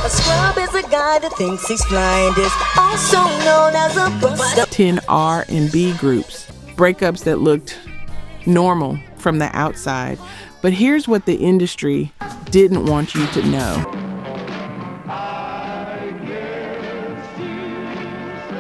A scrub is a guy that thinks he's blind, is also known as a buster. 10 R&B groups, breakups that looked normal from the outside. But here's what the industry didn't want you to know.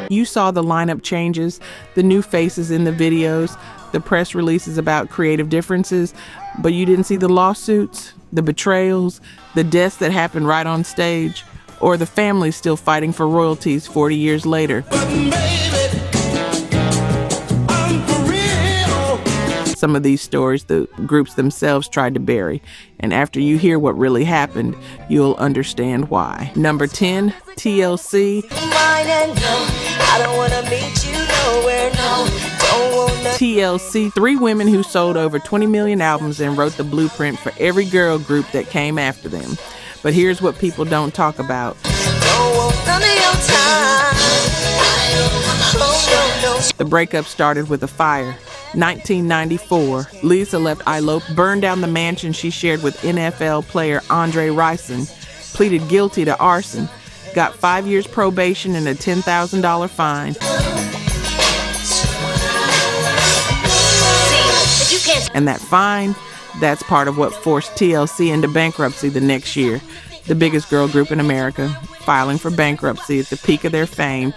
You saw the lineup changes, the new faces in the videos, the press releases about creative differences, but you didn't see the lawsuits, the betrayals, the deaths that happened right on stage, or the families still fighting for royalties 40 years later. Some of these stories the groups themselves tried to bury, and after you hear what really happened, you'll understand why. Number 10, TLC. TLC, 3 women who sold over 20 million albums and wrote the blueprint for every girl group that came after them. But here's what people don't talk about. The breakup started with a fire. 1994, Lisa left Elope, burned down the mansion she shared with NFL player Andre Rison, pleaded guilty to arson, got 5 years probation and a $10,000 fine. And that fine, that's part of what forced TLC into bankruptcy the next year. The biggest girl group in America, filing for bankruptcy at the peak of their fame.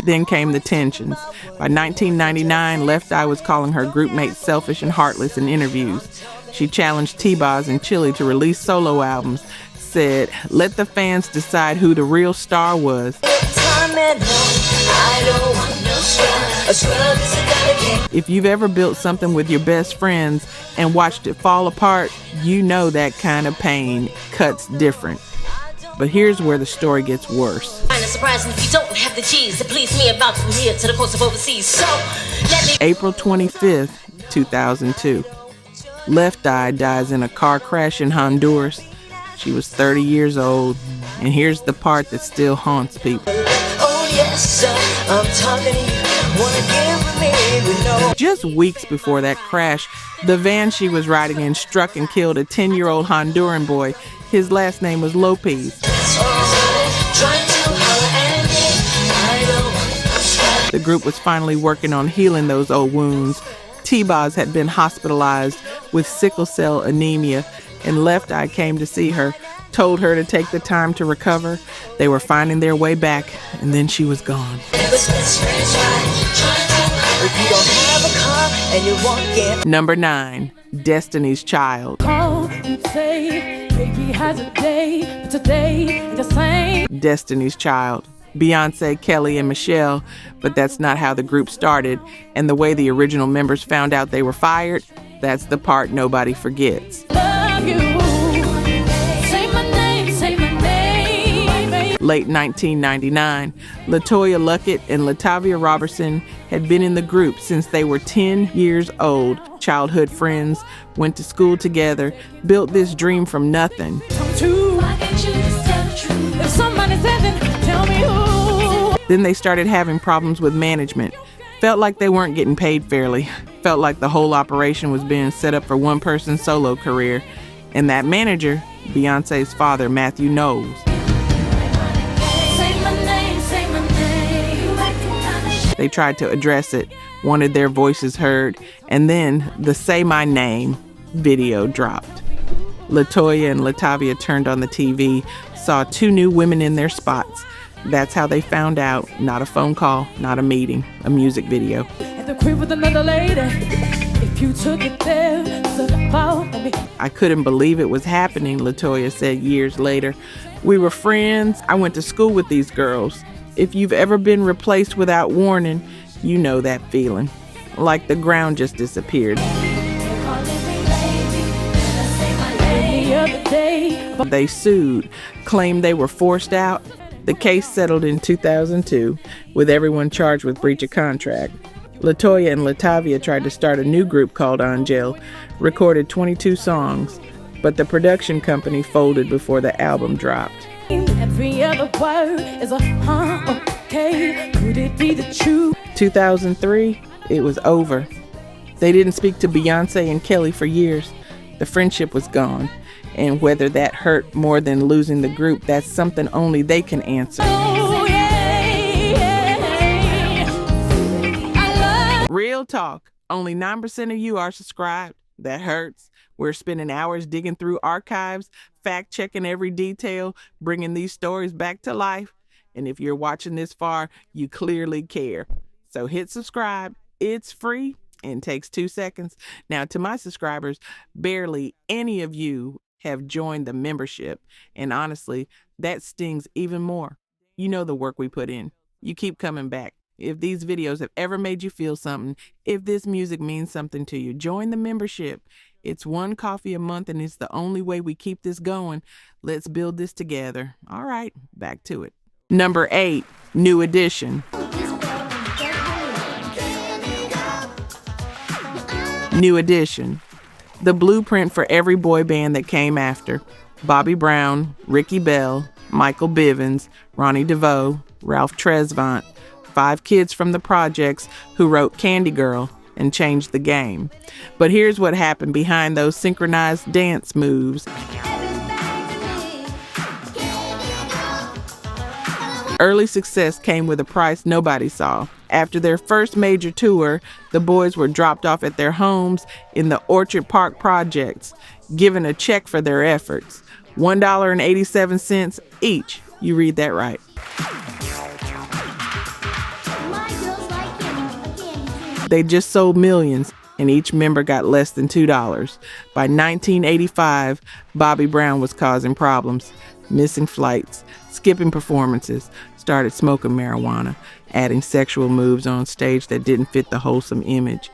Then came the tensions. By 1999, Left Eye was calling her group mates selfish and heartless in interviews. She challenged T-Boz and Chili to release solo albums, said, "Let the fans decide who the real star was." If you've ever built something with your best friends and watched it fall apart, you know that kind of pain cuts different. But here's where the story gets worse. April 25th, 2002. Left Eye dies in a car crash in Honduras. She was 30 years old, and here's the part that still haunts people. Just weeks before that crash, the van she was riding in struck and killed a 10-year-old Honduran boy. His last name was Lopez. The group was finally working on healing those old wounds. T-Boz had been hospitalized with sickle cell anemia, and Left Eye came to see her, told her to take the time to recover. They were finding their way back, and then she was gone. Number 9, Destiny's Child. Destiny's Child. Beyonce, Kelly, and Michelle, but that's not how the group started, and the way the original members found out they were fired, that's the part nobody forgets. Late 1999, LaToya Luckett and Latavia Robertson had been in the group since they were 10 years old. Childhood friends, went to school together, built this dream from nothing. Then they started having problems with management. Felt like they weren't getting paid fairly. Felt like the whole operation was being set up for one person's solo career. And that manager, Beyonce's father, Matthew Knowles. They tried to address it, wanted their voices heard, and then the Say My Name video dropped. LaToya and Latavia turned on the TV, saw 2 new women in their spots. That's how they found out. Not a phone call, not a meeting, a music video. I couldn't believe it was happening, LaToya said years later. We were friends. I went to school with these girls. If you've ever been replaced without warning, you know that feeling. Like the ground just disappeared. They sued, claimed they were forced out. The case settled in 2002, with everyone charged with breach of contract. LaToya and Latavia tried to start a new group called Angel, recorded 22 songs, but the production company folded before the album dropped. Every other word is a okay. Could it be the truth? 2003, it was over. They didn't speak to Beyonce and Kelly for years. The friendship was gone. And whether that hurt more than losing the group, that's something only they can answer. Real talk. Only 9% of you are subscribed. That hurts. We're spending hours digging through archives, fact-checking every detail, bringing these stories back to life. And if you're watching this far, you clearly care. So hit subscribe. It's free and takes 2 seconds. Now, to my subscribers, barely any of you have joined the membership. And honestly, that stings even more. You know the work we put in. You keep coming back. If these videos have ever made you feel something, if this music means something to you, join the membership. It's $1 coffee a month, and it's the only way we keep this going. Let's build this together. All right, back to it. Number 8, New Edition. New Edition. The blueprint for every boy band that came after. Bobby Brown, Ricky Bell, Michael Bivins, Ronnie DeVoe, Ralph Tresvant, 5 kids from the projects who wrote Candy Girl and changed the game. But here's what happened behind those synchronized dance moves. Early success came with a price nobody saw. After their first major tour, the boys were dropped off at their homes in the Orchard Park projects, given a check for their efforts. $1.87 each. You read that right. They just sold millions, and each member got less than $2. By 1985, Bobby Brown was causing problems, missing flights, skipping performances, started smoking marijuana, adding sexual moves on stage that didn't fit the wholesome image.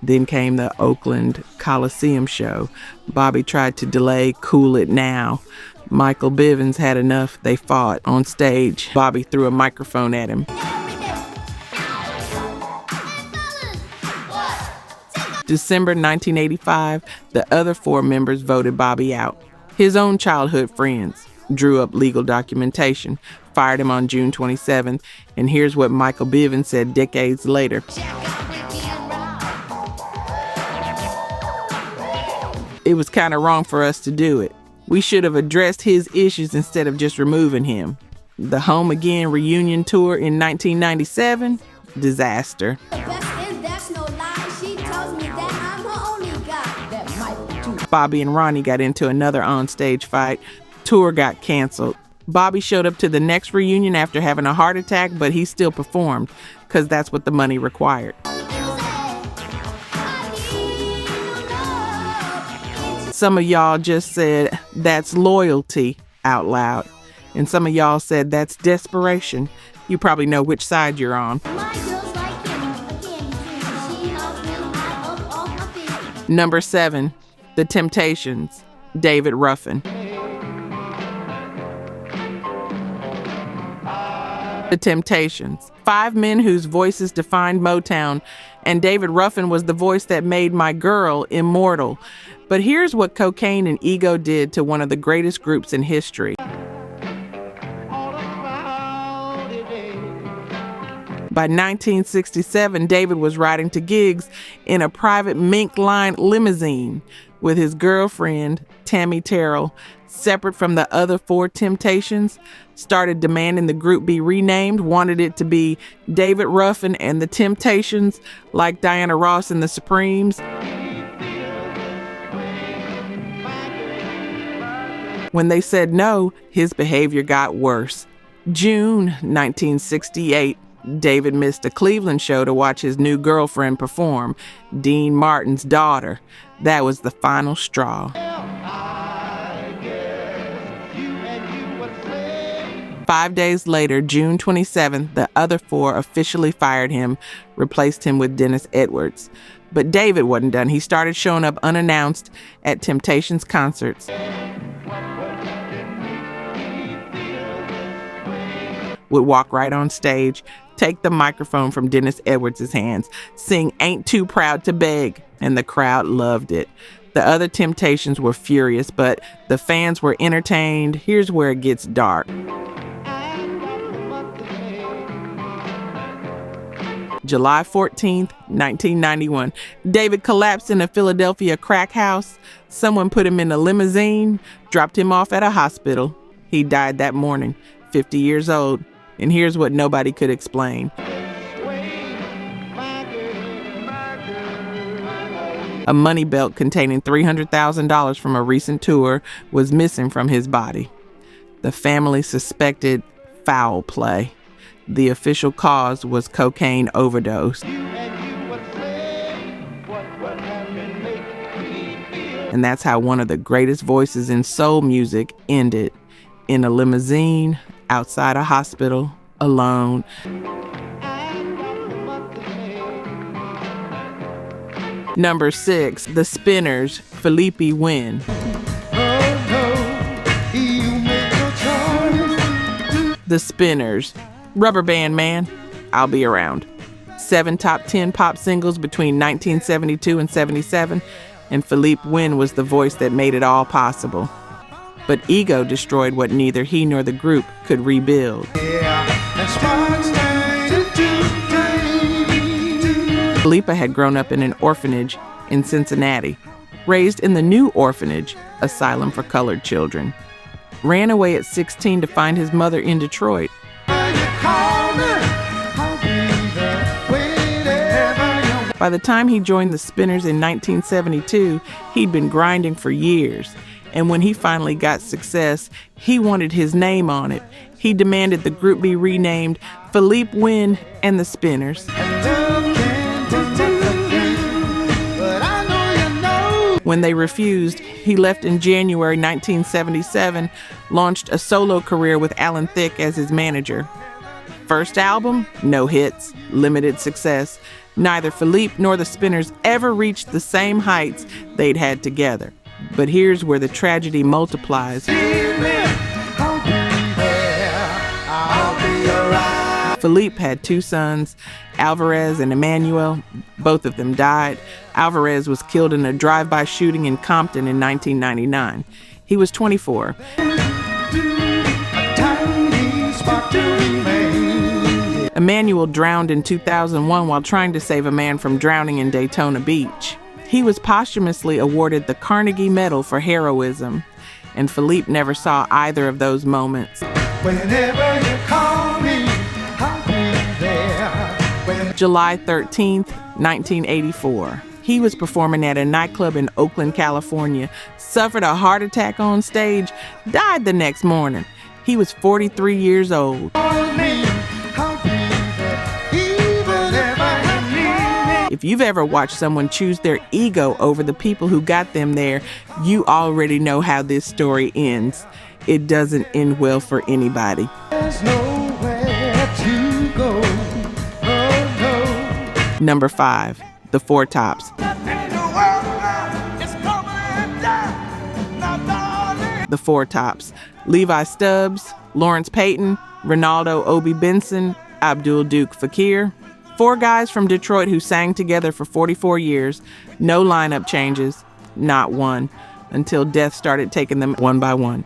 Then came the Oakland Coliseum show. Bobby tried to delay Cool It Now. Michael Bivins had enough. They fought on stage. Bobby threw a microphone at him. December 1985, the other 4 members voted Bobby out. His own childhood friends drew up legal documentation, fired him on June 27th, and here's what Michael Bivins said decades later. It was kind of wrong for us to do it. We should have addressed his issues instead of just removing him. The Home Again reunion tour in 1997, disaster. Bobby and Ronnie got into another onstage fight. Tour got canceled. Bobby showed up to the next reunion after having a heart attack, but he still performed because that's what the money required. Some of y'all just said, "That's loyalty," out loud. And some of y'all said, "That's desperation." You probably know which side you're on. Number 7, The Temptations, David Ruffin. The Temptations, 5 men whose voices defined Motown, and David Ruffin was the voice that made My Girl immortal. But here's what cocaine and ego did to one of the greatest groups in history. By 1967, David was riding to gigs in a private mink-lined limousine with his girlfriend, Tammy Terrell, separate from the other 4 Temptations, started demanding the group be renamed, wanted it to be David Ruffin and the Temptations, like Diana Ross and the Supremes. When they said no, his behavior got worse. June 1968, David missed a Cleveland show to watch his new girlfriend perform, Dean Martin's daughter. That was the final straw. 5 days later, June 27th, the other 4 officially fired him, replaced him with Dennis Edwards. But David wasn't done. He started showing up unannounced at Temptations concerts. Would walk right on stage, take the microphone from Dennis Edwards' hands, sing Ain't Too Proud to Beg, and the crowd loved it. The other Temptations were furious, but the fans were entertained. Here's where it gets dark. July 14th, 1991. David collapsed in a Philadelphia crack house. Someone put him in a limousine, dropped him off at a hospital. He died that morning, 50 years old. And here's what nobody could explain. A money belt containing $300,000 from a recent tour was missing from his body. The family suspected foul play. The official cause was cocaine overdose. And that's how one of the greatest voices in soul music ended, in a limousine, outside a hospital, alone. Number 6, The Spinners, Felipe Wynne. The Spinners, Rubber Band Man, I'll Be Around. 7 top 10 pop singles between 1972 and 77, and Felipe Wynne was the voice that made it all possible. But ego destroyed what neither he nor the group could rebuild. Felipe had grown up in an orphanage in Cincinnati, raised in the new orphanage, Asylum for Colored Children. Ran away at 16 to find his mother in Detroit. By the time he joined the Spinners in 1972, he'd been grinding for years. And when he finally got success, he wanted his name on it. He demanded the group be renamed Felipe Wynne and the Spinners. When they refused, he left in January 1977, launched a solo career with Alan Thicke as his manager. First album, no hits, limited success. Neither Felipe nor the Spinners ever reached the same heights they'd had together. But here's where the tragedy multiplies. Felipe had 2 sons, Alvarez and Emmanuel. Both of them died. Alvarez was killed in a drive-by shooting in Compton in 1999. He was 24. Emmanuel drowned in 2001 while trying to save a man from drowning in Daytona Beach. He was posthumously awarded the Carnegie Medal for heroism, and Felipe never saw either of those moments. Whenever you call me, I'll be there. July 13th, 1984. He was performing at a nightclub in Oakland, California, suffered a heart attack on stage, died the next morning. He was 43 years old. If you've ever watched someone choose their ego over the people who got them there, you already know how this story ends. It doesn't end well for anybody. There's nowhere to go. Oh, no. Number 5, The Four Tops. The Four Tops. Levi Stubbs, Lawrence Payton, Ronaldo Obi Benson, Abdul Duke Fakir. 4 guys from Detroit who sang together for 44 years. No lineup changes, not one, until death started taking them one by one.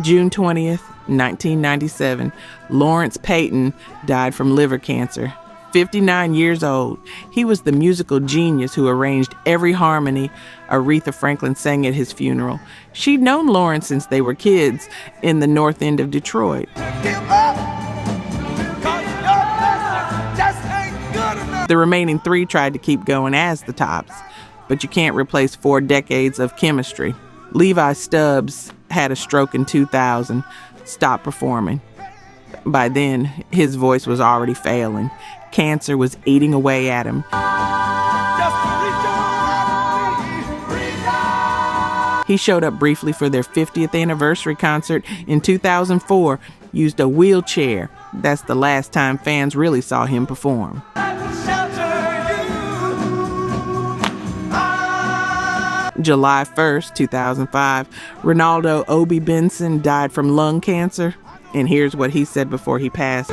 June 20th, 1997, Lawrence Payton died from liver cancer. 59 years old. He was the musical genius who arranged every harmony Aretha Franklin sang at his funeral. She'd known Lawrence since they were kids in the north end of Detroit. The remaining 3 tried to keep going as the Tops, but you can't replace 4 decades of chemistry. Levi Stubbs had a stroke in 2000, stopped performing. By then, his voice was already failing. Cancer was eating away at him. He showed up briefly for their 50th anniversary concert in 2004, used a wheelchair. That's the last time fans really saw him perform. July 1st, 2005, Ronaldo Obi Benson died from lung cancer. And here's what he said before he passed.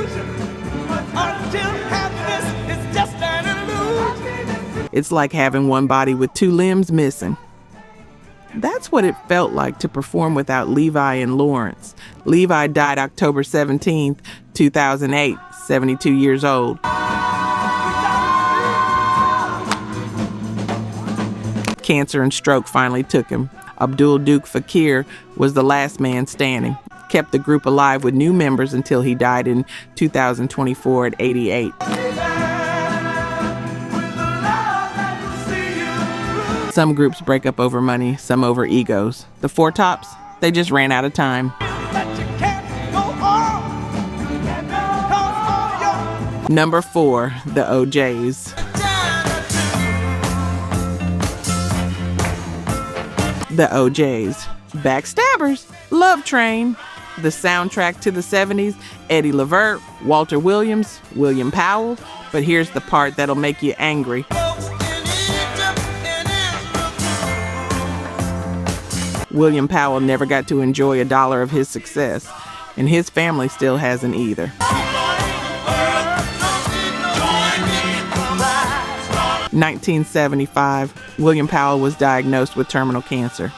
It's like having one body with 2 limbs missing. That's what it felt like to perform without Levi and Lawrence. Levi died October 17th, 2008, 72 years old. Cancer and stroke finally took him. Abdul Duke Fakir was the last man standing. Kept the group alive with new members until he died in 2024 at 88. Some groups break up over money, some over egos. The Four Tops, they just ran out of time. Number 4, the OJs. The OJs. Backstabbers. Love Train. The soundtrack to the 70s. Eddie Levert, Walter Williams, William Powell. But here's the part that'll make you angry. William Powell never got to enjoy a dollar of his success, and his family still hasn't either. 1975, William Powell was diagnosed with terminal cancer.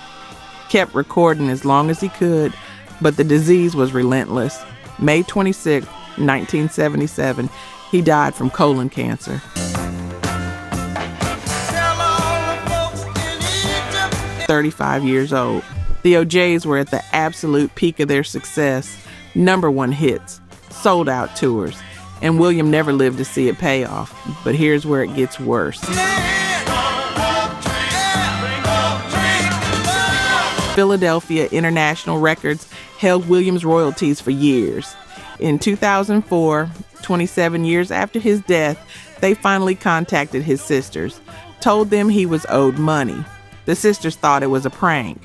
Kept recording as long as he could, but the disease was relentless. May 26, 1977, he died from colon cancer. 35 years old. The OJs were at the absolute peak of their success. #1 hits, sold out tours, and William never lived to see it pay off. But here's where it gets worse. Philadelphia International Records held William's royalties for years. In 2004, 27 years after his death, they finally contacted his sisters, told them he was owed money. The sisters thought it was a prank.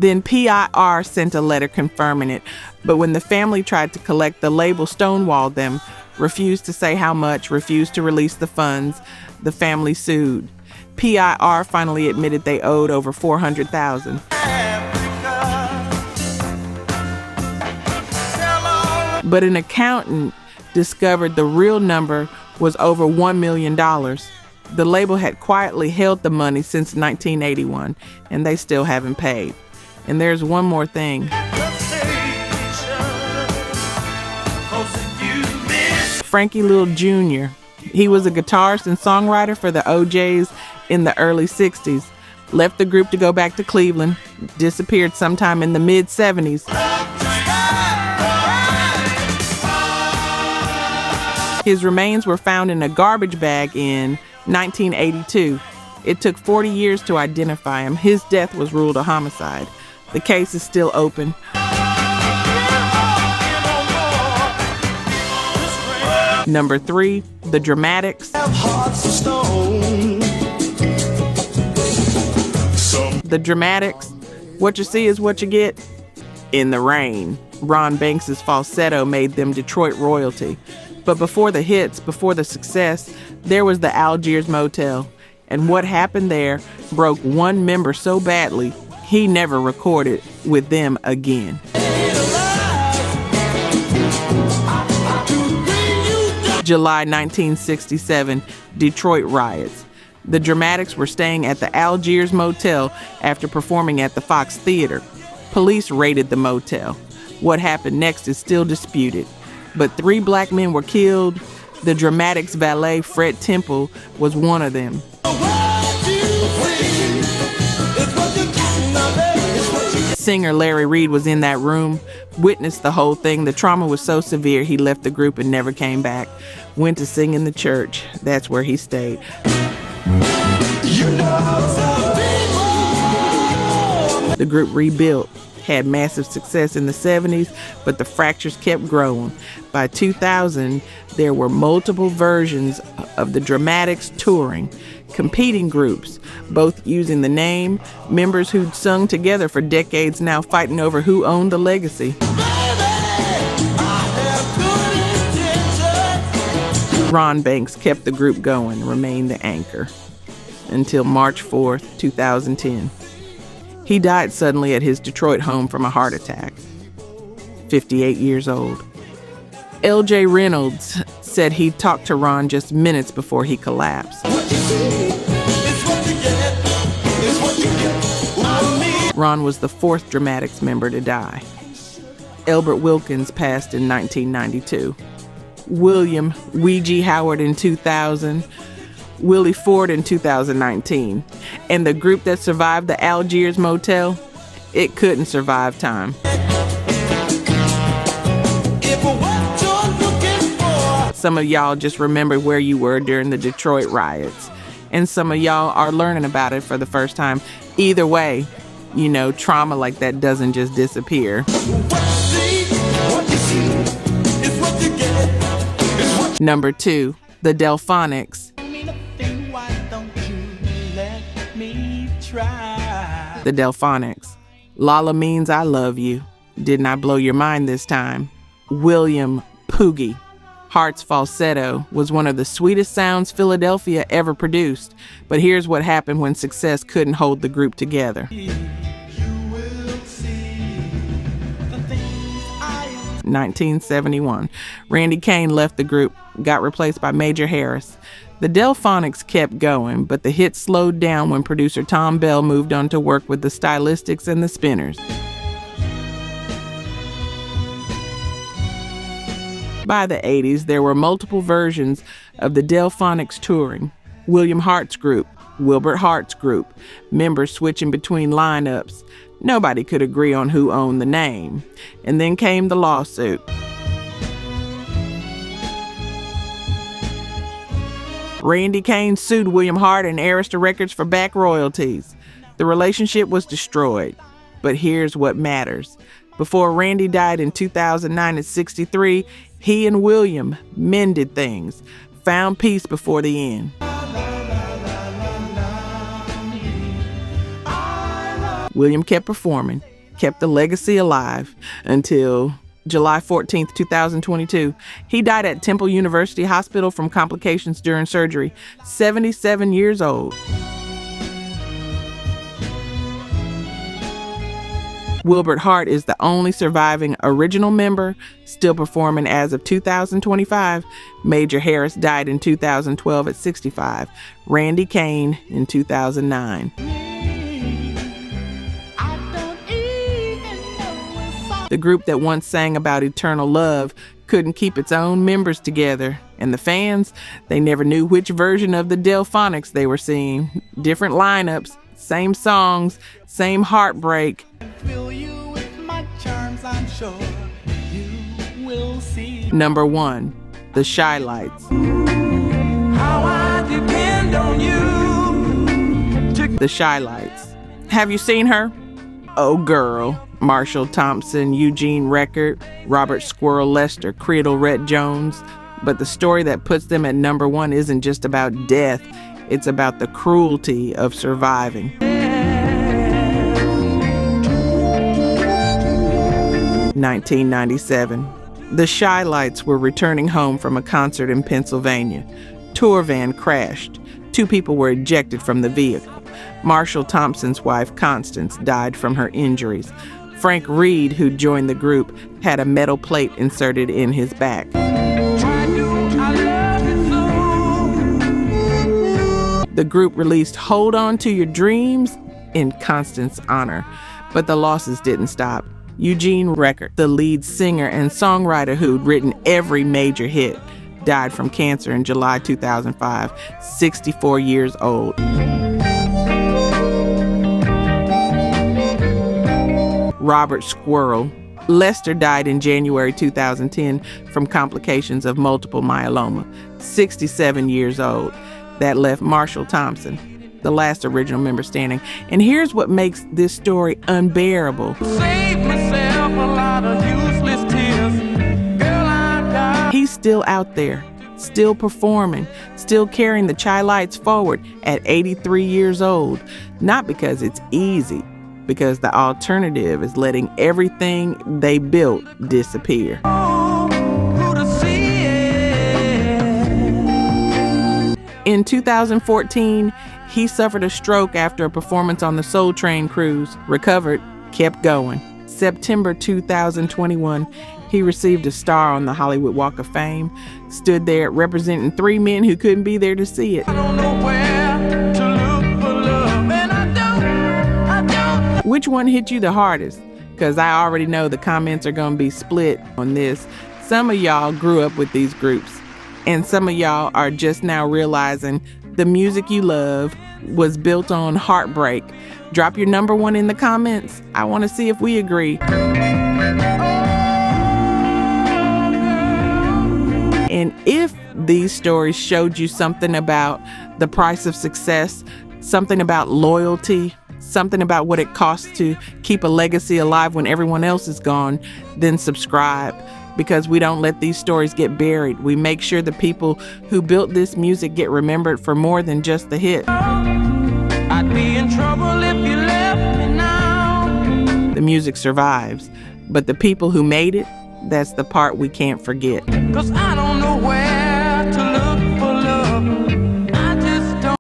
Then PIR sent a letter confirming it, but when the family tried to collect, the label stonewalled them, refused to say how much, refused to release the funds. The family sued. PIR finally admitted they owed over $400,000. But an accountant discovered the real number was over $1 million. The label had quietly held the money since 1981, and they still haven't paid. And there's one more thing. Frankie Little Jr., he was a guitarist and songwriter for the OJs in the early 60s. Left the group to go back to Cleveland, disappeared sometime in the mid-70s. His remains were found in a garbage bag in 1982. It took 40 years to identify him. His death was ruled a homicide. The case is still open. Number 3, the Dramatics. The Dramatics. What you see is what you get. In the Rain. Ron Banks' falsetto made them Detroit royalty. But before the hits, before the success, there was the Algiers Motel. And what happened there broke one member so badly, he never recorded with them again. July 1967, Detroit riots. The Dramatics were staying at the Algiers Motel after performing at the Fox Theater. Police raided the motel. What happened next is still disputed. But 3 black men were killed. The Dramatics valet, Fred Temple, was one of them. Singer Larry Reed was in that room, witnessed the whole thing. The trauma was so severe, he left the group and never came back. Went to sing in the church. That's where he stayed. The group rebuilt, had massive success in the 70s, but the fractures kept growing. By 2000, there were multiple versions of the Dramatics touring, competing groups, both using the name, members who'd sung together for decades now fighting over who owned the legacy. Ron Banks kept the group going, remained the anchor, until March 4th, 2010. He died suddenly at his Detroit home from a heart attack. 58 years old. L.J. Reynolds said he talked to Ron just minutes before he collapsed. Ron was the fourth Dramatics member to die. Elbert Wilkins passed in 1992. William Weegee Howard in 2000. Willie Ford in 2019. And the group that survived the Algiers Motel, it couldn't survive time. Some of y'all just remember where you were during the Detroit riots. And some of y'all are learning about it for the first time. Either way, you know, trauma like that doesn't just disappear. Number 2, the Delfonics. The Delfonics. Lala means I love you. Didn't I blow your mind this time? William Poogie Hart's falsetto was one of the sweetest sounds Philadelphia ever produced. But here's what happened when success couldn't hold the group together. 1971. Randy Kane left the group, got replaced by Major Harris. The Delfonics kept going, but the hits slowed down when producer Tom Bell moved on to work with the Stylistics and the Spinners. By the 80s, there were multiple versions of the Delfonics touring. William Hart's group, Wilbert Hart's group, members switching between lineups. Nobody could agree on who owned the name. And then came the lawsuit. Randy Kane sued William Hart and Arista Records for back royalties. The relationship was destroyed. But here's what matters. Before Randy died in 2009 at 63, he and William mended things, found peace before the end. William kept performing, kept the legacy alive until July 14th, 2022. He died at Temple University Hospital from complications during surgery, 77 years old. Wilbert Hart is the only surviving original member, still performing as of 2025. Major Harris died in 2012 at 65. Randy Kane in 2009. The group that once sang about eternal love couldn't keep its own members together. And the fans, they never knew which version of the Delfonics they were seeing. Different lineups, same songs, same heartbreak. Number 1, the Shy Lights. The Shy Lights. Have you seen her? Oh girl. Marshall Thompson, Eugene Record, Robert Squirrel Lester, Creedle Rhett Jones. But the story that puts them at number 1 isn't just about death. It's about the cruelty of surviving. 1997. The Shy Lights were returning home from a concert in Pennsylvania. Tour van crashed. 2 people were ejected from the vehicle. Marshall Thompson's wife, Constance, died from her injuries. Frank Reed, who joined the group, had a metal plate inserted in his back. The group released Hold On to Your Dreams in Constance's honor, but the losses didn't stop. Eugene Record, the lead singer and songwriter who'd written every major hit, died from cancer in July 2005, 64 years old. Robert Squirrel Lester died in January 2010 from complications of multiple myeloma, 67 years old. That left Marshall Thompson, the last original member standing. And here's what makes this story unbearable. Saved myself a lot of useless tears. Girl, I died. He's still out there, still performing, still carrying the Shy Lights forward at 83 years old. Not because it's easy, because the alternative is letting everything they built disappear. In 2014, he suffered a stroke after a performance on the Soul Train cruise, recovered, kept going. September 2021, he received a star on the Hollywood Walk of Fame, stood there representing 3 men who couldn't be there to see it. I don't know where to look for love, and I don't. Which one hit you the hardest? Because I already know the comments are going to be split on this. Some of y'all grew up with these groups, and some of y'all are just now realizing the music you love was built on heartbreak. Drop your number one in the comments. I want to see if we agree. And if these stories showed you something about the price of success, something about loyalty, something about what it costs to keep a legacy alive when everyone else is gone, then subscribe, because we don't let these stories get buried. We make sure the people who built this music get remembered for more than just the hit. I'd be in trouble if you left me now. The music survives, but the people who made it, that's the part we can't forget. 'Cause I don't know where